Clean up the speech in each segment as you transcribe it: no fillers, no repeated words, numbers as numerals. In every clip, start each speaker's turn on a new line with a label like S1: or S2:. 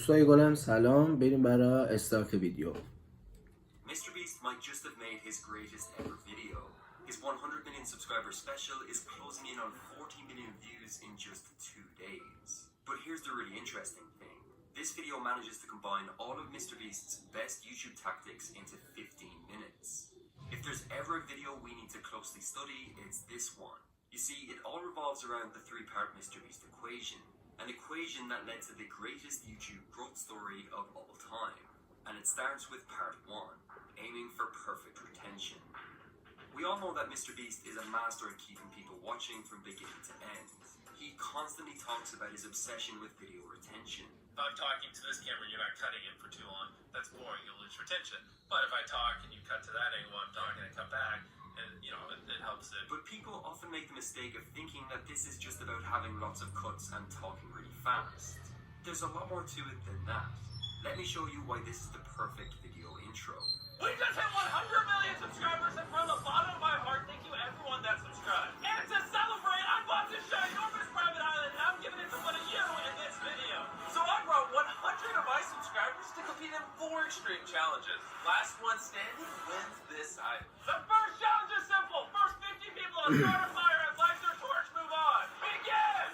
S1: دوستای گلم سلام، بریم برای استارت ویدیو.
S2: Mr. Beast might just have made his greatest ever video. His 100 million subscriber special is closing in on 40 million views in just 2 days. But here's the really interesting thing. This video manages to combine all of Mr. Beast's best YouTube tactics into 15 minutes. If there's ever a video we need to closely study, it's this one. You see, it all revolves around the three-part Mr. Beast equation. An equation that led to the greatest YouTube growth story of all time. And it starts with part 1, aiming for perfect retention. We all know that Mr. Beast is a master at keeping people watching from beginning to end. He constantly talks about his obsession with video retention.
S3: If I'm talking to this camera and you're not cutting it for too long, that's boring, you'll lose retention. But if I talk and you cut to that angle while I'm talking and come back, and you know, it helps it.
S2: But people often make the mistake of thinking that this is just about having lots of cuts and talking really fast. There's a lot more to it than that. Let me show you why this is the perfect video intro.
S3: We just hit 100 million subscribers, and from the bottom of my heart, thank you everyone that subscribed. And to celebrate, I bought this ginormous private island, and I'm giving it to one of you in this video. So I brought 100 of my subscribers to compete in 4 extreme challenges. Last one standing wins this island. The first challenge is simple. First 50 people to start a fire and light their torch, move on. Begin!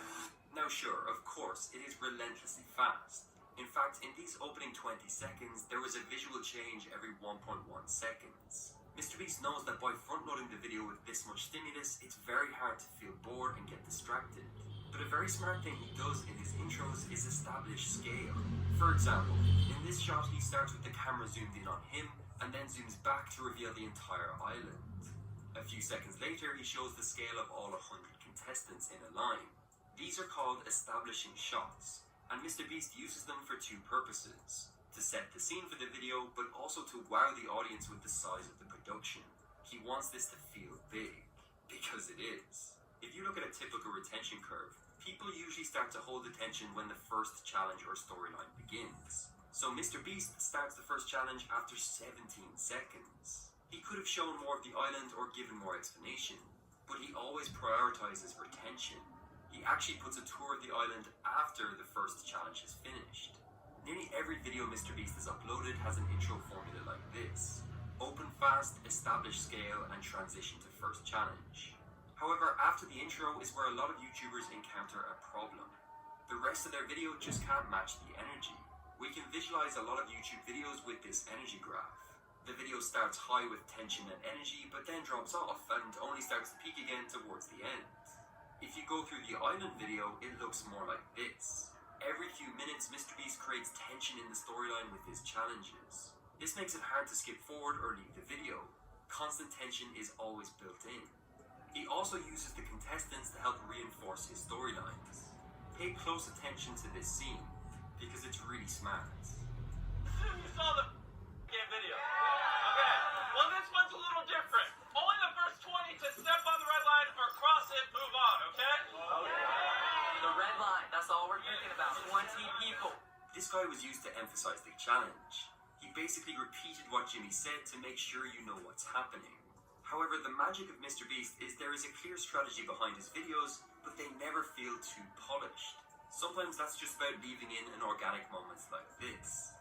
S2: Now sure, of course, it is relentlessly fast. In fact, in these opening 20 seconds, there was a visual change every 1.1 seconds. Mr. Beast knows that by front-loading the video with this much stimulus, it's very hard to feel bored and get distracted. But a very smart thing he does in his intros is establish scale. For example, in this shot he starts with the camera zoomed in on him and then zooms back to reveal the entire island. A few seconds later he shows the scale of all 100 contestants in a line. These are called establishing shots, and Mr. Beast uses them for 2 purposes. To set the scene for the video, but also to wow the audience with the size of the production. He wants this to feel big, because it is. If you look at a typical retention curve, people usually start to hold attention when the first challenge or storyline begins. So Mr. Beast starts the first challenge after 17 seconds. He could have shown more of the island or given more explanation, but he always prioritizes retention. He actually puts a tour of the island after the first challenge is finished. Nearly every video Mr. Beast has uploaded has an intro formula like this. Open fast, establish scale, and transition to first challenge. However, after the intro is where a lot of YouTubers encounter a problem. The rest of their video just can't match the energy. We can visualize a lot of YouTube videos with this energy graph. The video starts high with tension and energy, but then drops off and only starts to peak again towards the end. If you go through the island video, it looks more like this. Every few minutes, Mr. Beast creates tension in the storyline with his challenges. This makes it hard to skip forward or leave the video. Constant tension is always built in. He also uses the contestants to help reinforce his storylines. Pay close attention to this scene, because it's really smart.
S3: Assume you saw the video. Okay, well this one's a little different. Only the first 20 to step on the red line or cross it, move on, okay?
S4: The red line, that's all we're thinking about. 20 people.
S2: This guy was used to emphasize the challenge. He basically repeated what Jimmy said to make sure you know what's happening. However, the magic of Mr. Beast is there is a clear strategy behind his videos, but they never feel too polished. Sometimes that's just about leaving in an organic moments like this.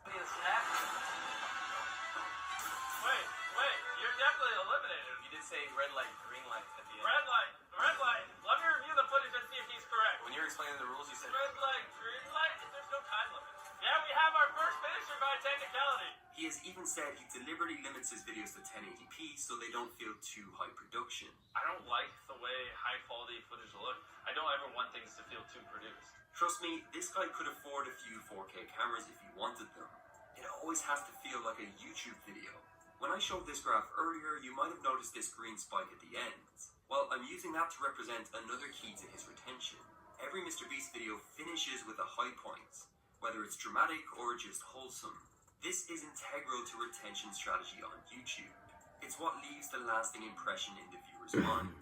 S3: Wait, you're definitely eliminated.
S4: You did say red light, green light at the end.
S3: Red light. Let me review the footage and see if he's correct.
S4: When you were explaining the rules, you said
S3: Red light, green light, there's no time limit. Yeah, we have our first finisher by technicality.
S2: He has even said he deliberately limits his videos to 1080p so they don't feel too high production.
S3: I don't like the way high quality footage look. I don't ever want things to feel too produced.
S2: Trust me, this guy could afford a few 4K cameras if he wanted them. It always has to feel like a YouTube video. When I showed this graph earlier, you might have noticed this green spike at the end. Well, I'm using that to represent another key to his retention. Every Mr. Beast video finishes with a high point, whether it's dramatic or just wholesome. This is integral to retention strategy on YouTube. It's what leaves the lasting impression in the viewer's mind.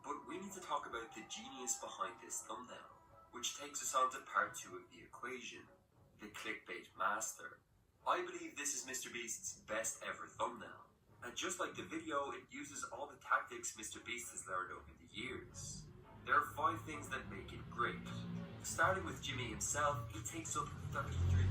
S2: But we need to talk about the genius behind this thumbnail, which takes us on to part 2 of the equation, the clickbait master. I believe this is Mr. Beast's best ever thumbnail. And just like the video, it uses all the tactics Mr. Beast has learned over the years. There are 5 things that make it great. Starting with Jimmy himself, he takes up 33%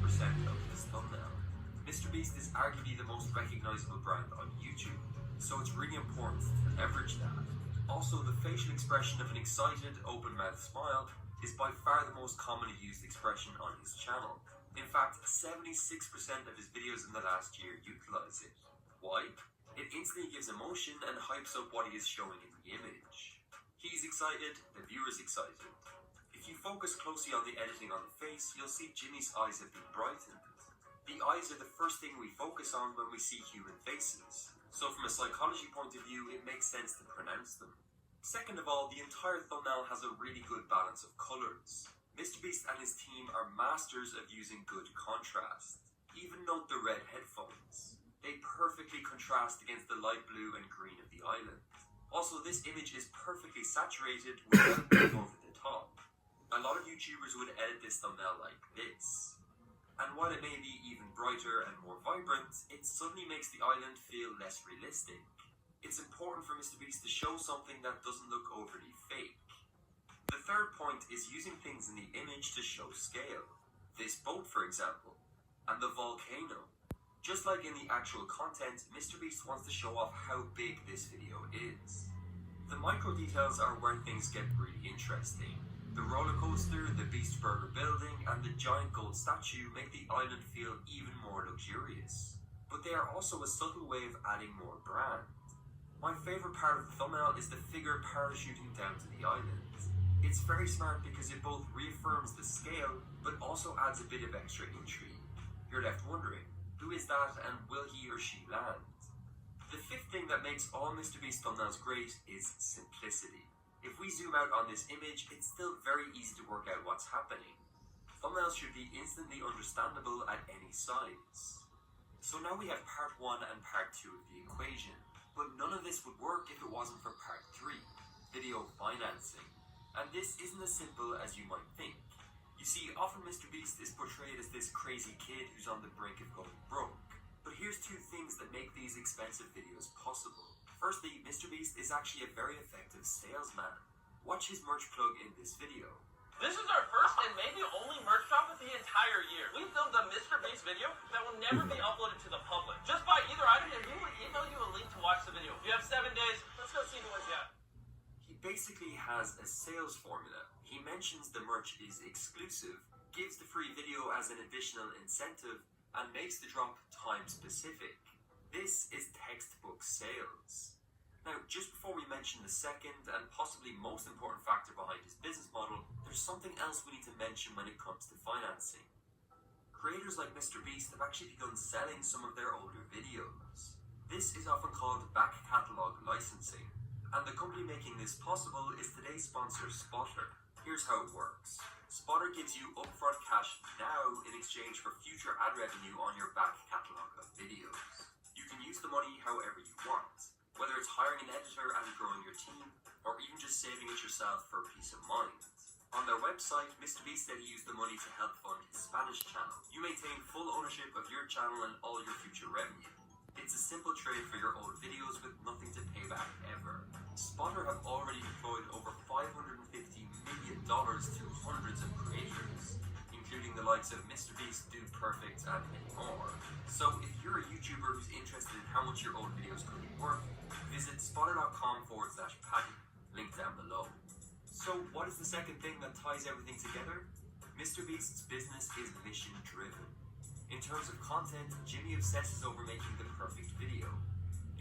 S2: of his thumbnail. Mr. Beast is arguably the most recognizable brand on YouTube, so it's really important to leverage that. Also, the facial expression of an excited, open-mouthed smile is by far the most commonly used expression on his channel. In fact, 76% of his videos in the last year utilize it. Why? It instantly gives emotion and hypes up what he is showing in the image. He's excited, the viewer's excited. If you focus closely on the editing on the face, you'll see Jimmy's eyes have been brightened. The eyes are the first thing we focus on when we see human faces, so from a psychology point of view, it makes sense to pronounce them. Second of all, the entire thumbnail has a really good balance of colours. Mr. Beast and his team are masters of using good contrast. Even note the red headphones. They perfectly contrast against the light blue and green of the island. Also, this image is perfectly saturated without being over the top. A lot of YouTubers would edit this thumbnail like this. And while it may be even brighter and more vibrant, it suddenly makes the island feel less realistic. It's important for Mr. Beast to show something that doesn't look overly fake. The third point is using things in the image to show scale. This boat, for example, and the volcano. Just like in the actual content, Mr. Beast wants to show off how big this video is. The micro details are where things get really interesting. The roller coaster, the Beast Burger building, and the giant gold statue make the island feel even more luxurious. But they are also a subtle way of adding more brand. My favourite part of the thumbnail is the figure parachuting down to the island. It's very smart because it both reaffirms the scale, but also adds a bit of extra intrigue. You're left wondering, who is that and will he or she land? The fifth thing that makes all Mr. Beast thumbnails great is simplicity. If we zoom out on this image, it's still very easy to work out what's happening. Thumbnails should be instantly understandable at any size. So now we have part 1 and part 2 of the equation, but none of this would work if it wasn't for part 3, video financing. And this isn't as simple as you might think. You see, often Mr. Beast is portrayed as this crazy kid who's on the brink of going broke. But here's 2 things that make these expensive videos possible. Firstly, Mr. Beast is actually a very effective salesman. Watch his merch plug in this video.
S3: This is our first and maybe only merch drop of the entire year. We filmed a Mr. Beast video that will never be uploaded to the public. Just buy either item and we will email you a link to watch the video. You have 7 days. Let's go see what's yet.
S2: He basically has a sales formula. He mentions the merch is exclusive, gives the free video as an additional incentive, and makes the drop time specific. This is textbook sales. Now, just before we mention the second and possibly most important factor behind his business model, there's something else we need to mention when it comes to financing. Creators like Mr. Beast have actually begun selling some of their older videos. This is often called back catalog licensing, and the company making this possible is today's sponsor, Spotter. Here's how it works. Spotter gives you upfront cash now in exchange for future ad revenue on your back catalog of videos. You can use the money however you want, whether it's hiring an editor and growing your team, or even just saving it yourself for peace of mind. On their website, Mr. Beast said he used the money to help fund his Spanish channel. You maintain full ownership of your channel and all your future revenue. It's a simple trade for your old videos with nothing to pay back ever. Spotter have already deployed over $550 million to hundreds of creators, including the likes of Mr. Beast, Dude Perfect, and many more. So if you're a YouTuber who's interested in how much your old videos could be worth, visit spotter.com/Paddy, link down below. So what is the second thing that ties everything together? Mr. Beast's business is mission driven. In terms of content, Jimmy obsesses over making the perfect video.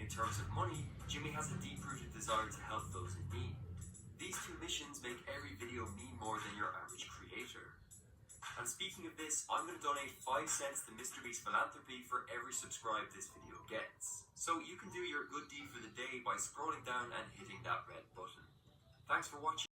S2: In terms of money, Jimmy has a deep-rooted desire to help those in need. These 2 missions make every video mean more than your average creator. And speaking of this, I'm going to donate 5 cents to Mr. Beast Philanthropy for every subscribe this video gets. So you can do your good deed for the day by scrolling down and hitting that red button. Thanks for watching.